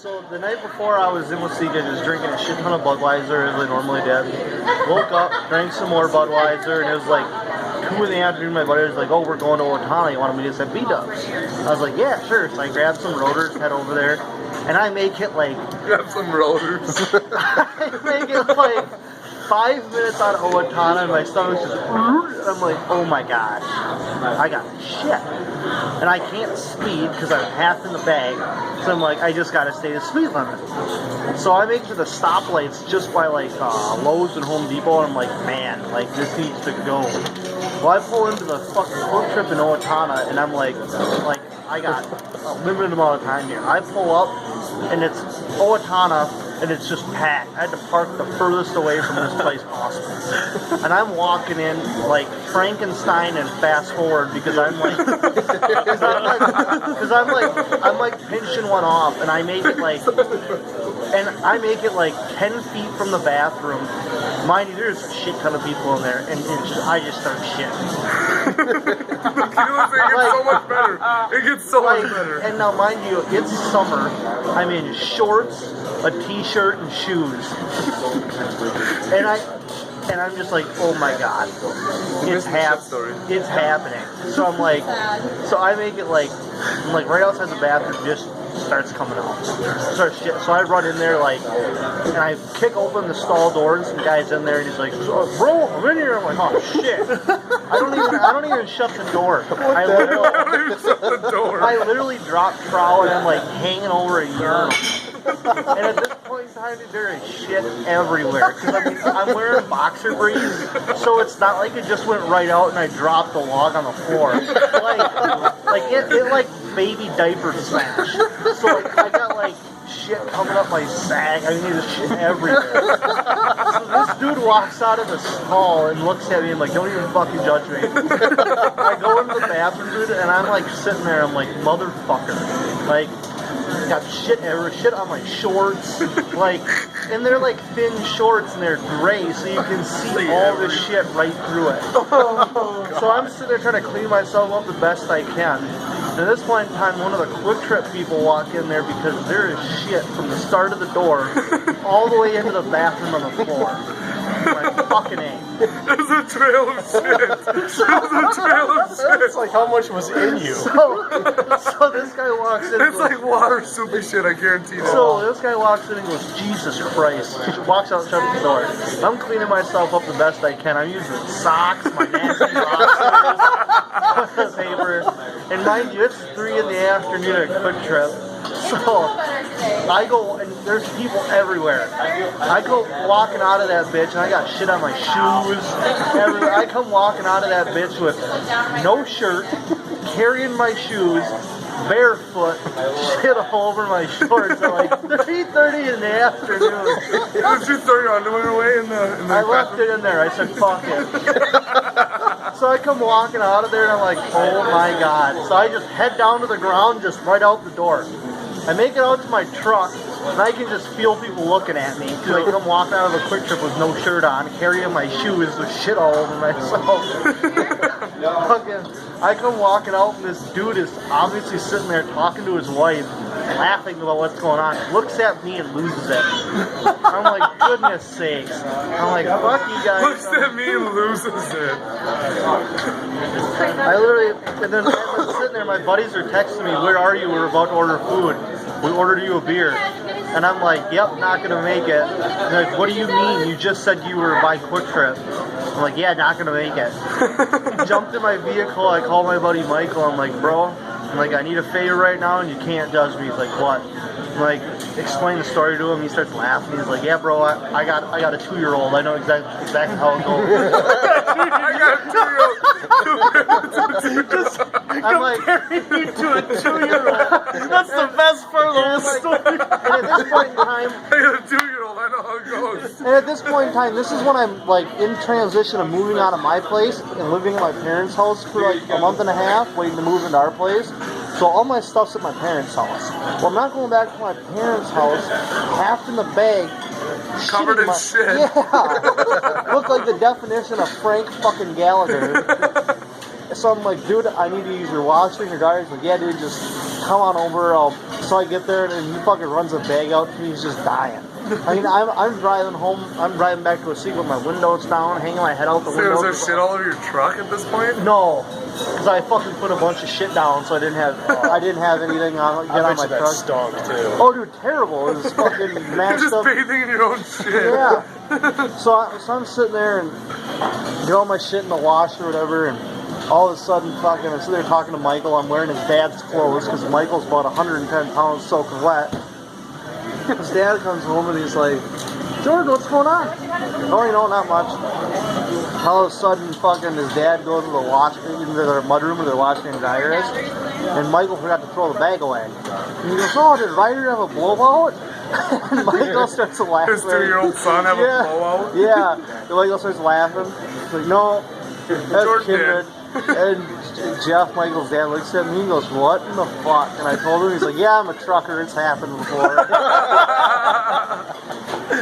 So the night before I was in Waseca just drinking a shit ton of Budweiser as I normally did. Woke up, drank some more Budweiser, and it was like 2 in the afternoon. My buddy was like, "Oh, we're going to Owatonna. You want to meet us at B-Dubs?" I was like, "Yeah, sure." So I grabbed some rotors, head over there, and I make it like... Grab some rotors. I make it like 5 minutes out of Owatonna, and my stomach's just... I'm like, oh my gosh, I got shit. And I can't speed because I'm half in the bag. So I'm like, I just got to stay the speed limit. So I make it to the stoplights just by like Lowe's and Home Depot, and I'm like, man, like this needs to go. Well, I pull into the fucking Quick Trip in Owatonna, and I'm like I got a limited amount of time here. I pull up, and it's Owatonna, and it's just packed. I had to park the furthest away from this place possible. And I'm walking in like Frankenstein and fast forward because I'm like pinching one off, and I make it like 10 feet from the bathroom. Mind you, there's a shit ton of people in there, and I just start shitting. It gets so much better. It gets so much better. And now, mind you, it's summer. I'm in shorts, a t-shirt, and shoes. And I'm just like, oh my god, it's happening. So I'm like, so I make it like, I'm like right outside the bathroom, just starts coming out. So I run in there like, and I kick open the stall door, and some guy's in there, and he's like, "Bro, I'm in here." I'm like, "Oh shit!" I don't even shut the door. I literally drop trowel, and I'm like hanging over a urinal. And at this point in time, there is shit everywhere. Because I'm wearing boxer briefs, so it's not like it just went right out and I dropped the log on the floor. It baby diaper smash. So I got like shit coming up my sack. I mean, there's shit everywhere. So this dude walks out of the stall and looks at me and like, don't even fucking judge me. I go into the bathroom, dude, and I'm like sitting there. I'm like, motherfucker, like. Got shit everywhere, shit on my shorts, like, and they're like thin shorts and they're gray, so you can see all this shit right through it. So I'm sitting there trying to clean myself up the best I can. And at this point in time, one of the Quick Trip people walk in there because there is shit from the start of the door all the way into the bathroom on the floor. Like fucking A. There's a trail of shit. There's a trail of shit. It's like how much was in you. So this guy walks in. It's like water soupy shit, I guarantee you. So this guy walks in and goes, Jesus Christ. He walks out and shuts the door. I'm cleaning myself up the best I can. I'm using socks, my nasty boxers, toilet paper. And mind you, it's 3 in the afternoon at a Quick Trip. So I go, and there's people everywhere. I go walking out of that bitch, and I got shit on my shoes. Everywhere. I come walking out of that bitch with no shirt, carrying my shoes, barefoot, shit all over my shorts at like 3:30 in the afternoon. Did you throw your underwear away in the I left it in there. I said, fuck it. So I come walking out of there, and I'm like, oh my god. So I just head down to the ground, just right out the door. I make it out to my truck, and I can just feel people looking at me because I come walking out of a Quick Trip with no shirt on, carrying my shoes with shit all over myself. I come walking out, and this dude is obviously sitting there talking to his wife, laughing about what's going on. Looks at me and loses it. I'm like, goodness sakes. I'm like, fuck you guys. Looks at me and loses it. I literally, and then I'm sitting there, my buddies are texting me, where are you? We're about to order food. We ordered you a beer. And I'm like, yep, not gonna make it. And they're like, what do you mean? You just said you were by Quick Trip. I'm like, yeah, not gonna make it. He jumped in my vehicle, I called my buddy Michael, I'm like, bro, I need a favor right now and you can't judge me. He's like, what? I'm like, explain the story to him. He starts laughing. He's like, yeah, bro, I got a 2-year-old. I know exactly how it goes. I got a 2-year-old. I'm like, Comparing you to a 2-year-old. That's the best part of the whole story. And at this point in time, I got a 2-year-old. I know how it goes. and at this point in time, this is when I'm like in transition of moving out of my place and living at my parents' house for like a month and a half, waiting to move into our place. So all my stuff's at my parents' house. Well, I'm not going back to my parents' house, half in the bag, Covered in shit. Yeah. Look like the definition of Frank fucking Gallagher. So I'm like, dude, I need to use your washer and your dryer. He's like, yeah, dude, just come on over. I'll So I get there and he fucking runs a bag out to me. He's just dying. I mean, I'm driving home. I'm driving back to a seat with my windows down, hanging my head out the window. Was there shit all over your truck at this point? No, because I fucking put a bunch of shit down, so I didn't have anything on get on my that truck. stunk too. Oh, dude, terrible! It was fucking You're mashed just up. bathing in your own shit. Yeah. So I'm sitting there and get all my shit in the washer or whatever, and all of a sudden, fucking, I'm sitting there talking to Michael. I'm wearing his dad's clothes because Michael's about 110 pounds soaking wet. His dad comes home and he's like, Jordan, what's going on? Oh, you know, not much. All of a sudden, fucking, his dad goes to the into their mudroom where their washing and dryer is, and Michael forgot to throw the bag away. And he goes, oh, did Ryder have a blowout? And Michael starts laughing. His 2-year-old son have a blowout? Yeah. And Michael starts laughing. He's like, no, that's Jordan Kindred. And Jeff, Michael's dad, looks at me and he goes, what in the fuck? And I told him, he's like, yeah, I'm a trucker. It's happened before.